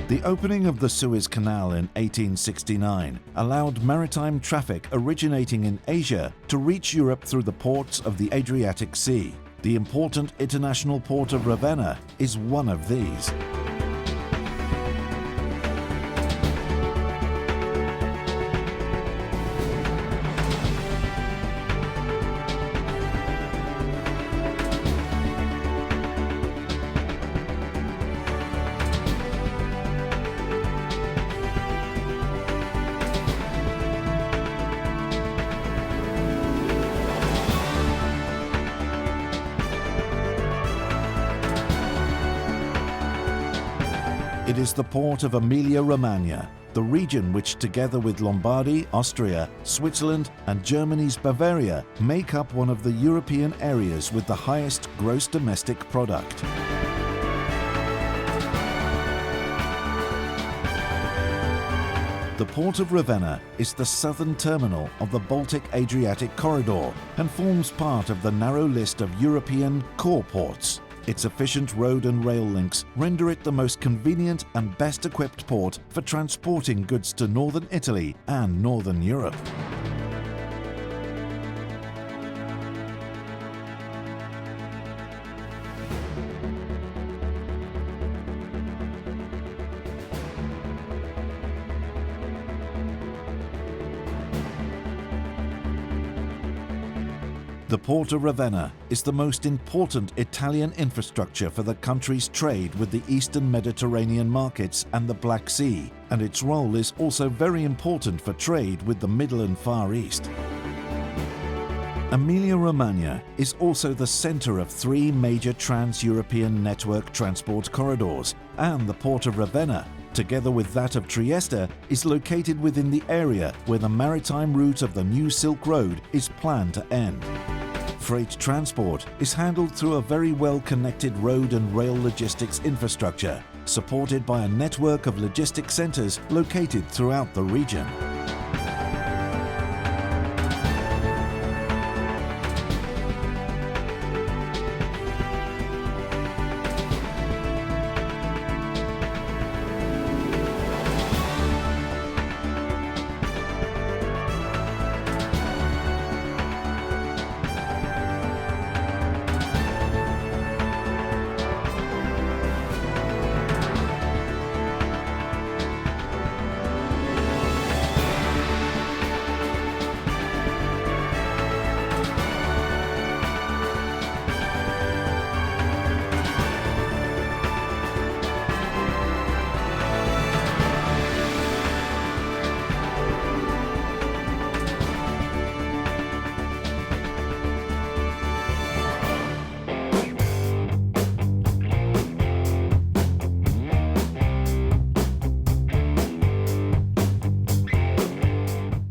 The opening of the Suez Canal in 1869 allowed maritime traffic originating in Asia to reach Europe through the ports of the Adriatic Sea. The important international port of Ravenna is one of these. It is the port of Emilia-Romagna, the region which, together with Lombardy, Austria, Switzerland and Germany's Bavaria, make up one of the European areas with the highest gross domestic product. The port of Ravenna is the southern terminal of the Baltic-Adriatic corridor and forms part of the narrow list of European core ports. Its efficient road and rail links render it the most convenient and best equipped port for transporting goods to northern Italy and northern Europe. The port of Ravenna is the most important Italian infrastructure for the country's trade with the Eastern Mediterranean markets and the Black Sea, and its role is also very important for trade with the Middle and Far East. Emilia-Romagna is also the center of three major trans-European network transport corridors, and the port of Ravenna, together with that of Trieste, is located within the area where the maritime route of the new Silk Road is planned to end. Freight transport is handled through a very well-connected road and rail logistics infrastructure, supported by a network of logistic centers located throughout the region.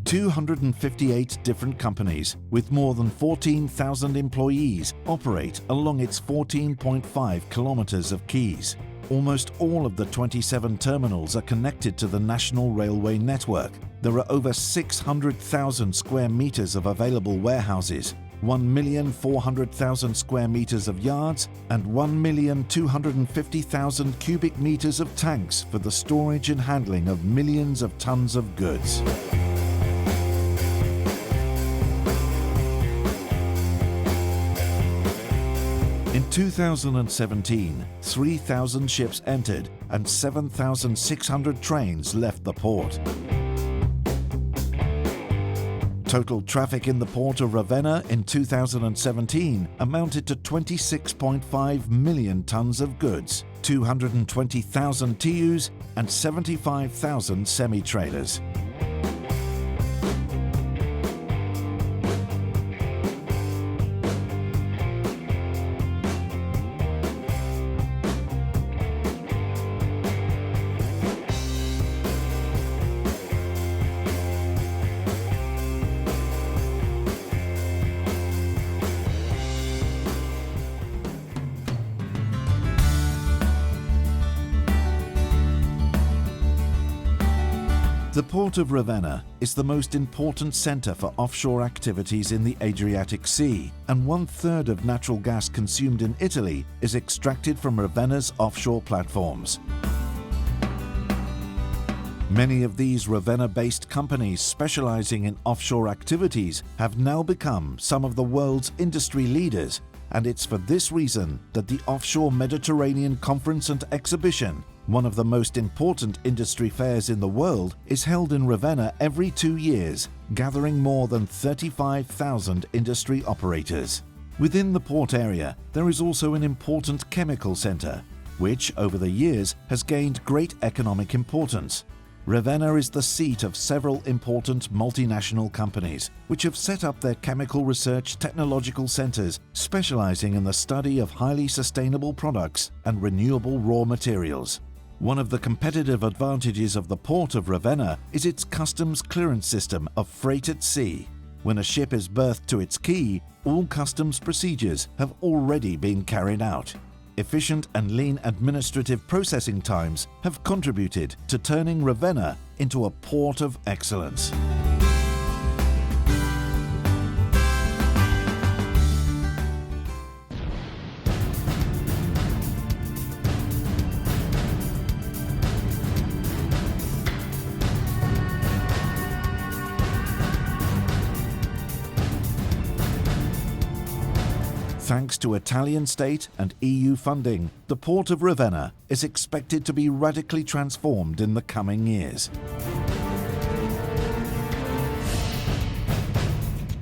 "258 different companies with more than 14,000 employees operate along its 14.5 kilometers of quays. Almost all of the 27 terminals are connected to the national railway network. There are over 600,000 square meters of available warehouses, 1,400,000 square meters of yards, and 1,250,000 cubic meters of tanks for the storage and handling of millions of tons of goods." In 2017, 3,000 ships entered and 7,600 trains left the port. Total traffic in the port of Ravenna in 2017 amounted to 26.5 million tons of goods, 220,000 TEUs and 75,000 semi-trailers. The port of Ravenna is the most important center for offshore activities in the Adriatic Sea, and 1/3 of natural gas consumed in Italy is extracted from Ravenna's offshore platforms. Many of these Ravenna-based companies specializing in offshore activities have now become some of the world's industry leaders, and it's for this reason that the Offshore Mediterranean Conference and Exhibition, one of the most important industry fairs in the world, is held in Ravenna every 2 years, gathering more than 35,000 industry operators. Within the port area, there is also an important chemical center, which over the years has gained great economic importance. Ravenna is the seat of several important multinational companies, which have set up their chemical research technological centers specializing in the study of highly sustainable products and renewable raw materials. One of the competitive advantages of the port of Ravenna is its customs clearance system of freight at sea. When a ship is berthed to its quay, all customs procedures have already been carried out. Efficient and lean administrative processing times have contributed to turning Ravenna into a port of excellence. Thanks to Italian state and EU funding, the port of Ravenna is expected to be radically transformed in the coming years.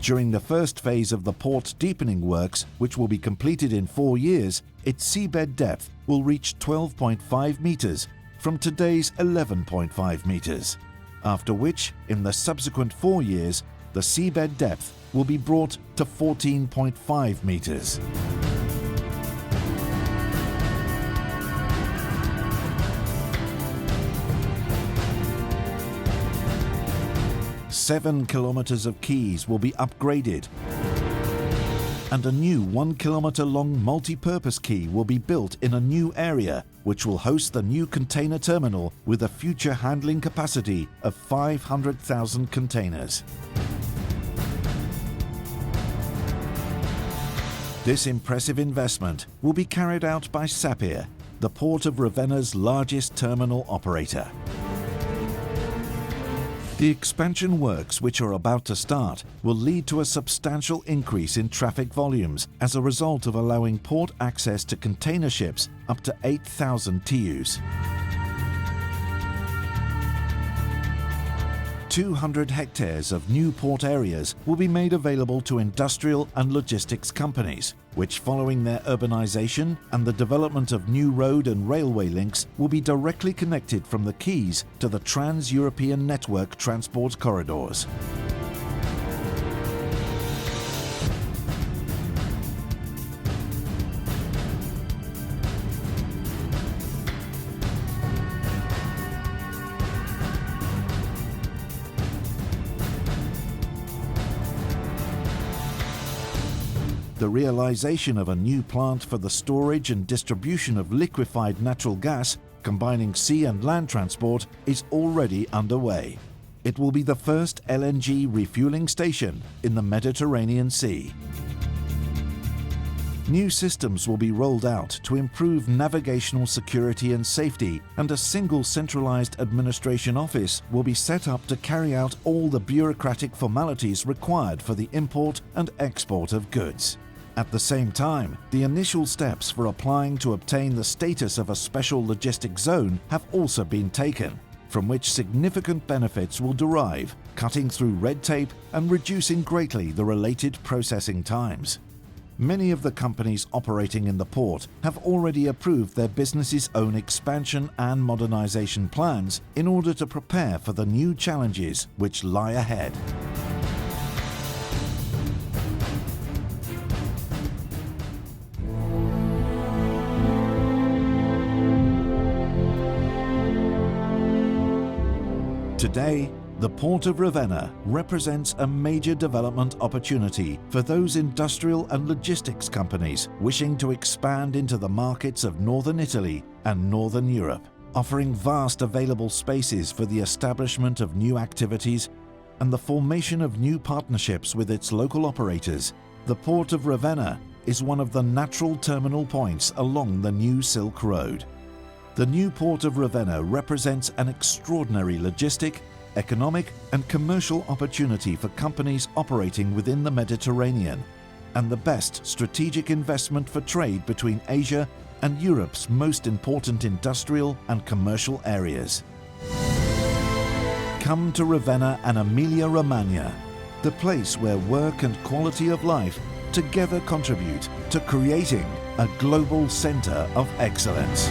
During the first phase of the port deepening works, which will be completed in 4 years, its seabed depth will reach 12.5 meters from today's 11.5 meters, after which, in the subsequent 4 years, the seabed depth will be brought to 14.5 meters. Seven kilometers of quays will be upgraded, and a new 1 kilometer long multi-purpose quay will be built in a new area, which will host the new container terminal with a future handling capacity of 500,000 containers. This impressive investment will be carried out by Sapir, the Port of Ravenna's largest terminal operator. The expansion works which are about to start will lead to a substantial increase in traffic volumes as a result of allowing port access to container ships up to 8,000 TEUs. 200 hectares of new port areas will be made available to industrial and logistics companies, which, following their urbanization and the development of new road and railway links, will be directly connected from the quays to the trans-European network transport corridors. The realization of a new plant for the storage and distribution of liquefied natural gas, combining sea and land transport, is already underway. It will be the first LNG refueling station in the Mediterranean Sea. New systems will be rolled out to improve navigational security and safety, and a single centralized administration office will be set up to carry out all the bureaucratic formalities required for the import and export of goods. At the same time, the initial steps for applying to obtain the status of a special logistic zone have also been taken, from which significant benefits will derive, cutting through red tape and reducing greatly the related processing times. Many of the companies operating in the port have already approved their business's own expansion and modernization plans in order to prepare for the new challenges which lie ahead. Today, the Port of Ravenna represents a major development opportunity for those industrial and logistics companies wishing to expand into the markets of northern Italy and northern Europe, offering vast available spaces for the establishment of new activities and the formation of new partnerships with its local operators. The Port of Ravenna is one of the natural terminal points along the new Silk Road. The new port of Ravenna represents an extraordinary logistic, economic and commercial opportunity for companies operating within the Mediterranean, and the best strategic investment for trade between Asia and Europe's most important industrial and commercial areas. Come to Ravenna and Emilia-Romagna, the place where work and quality of life together contribute to creating a global centre of excellence.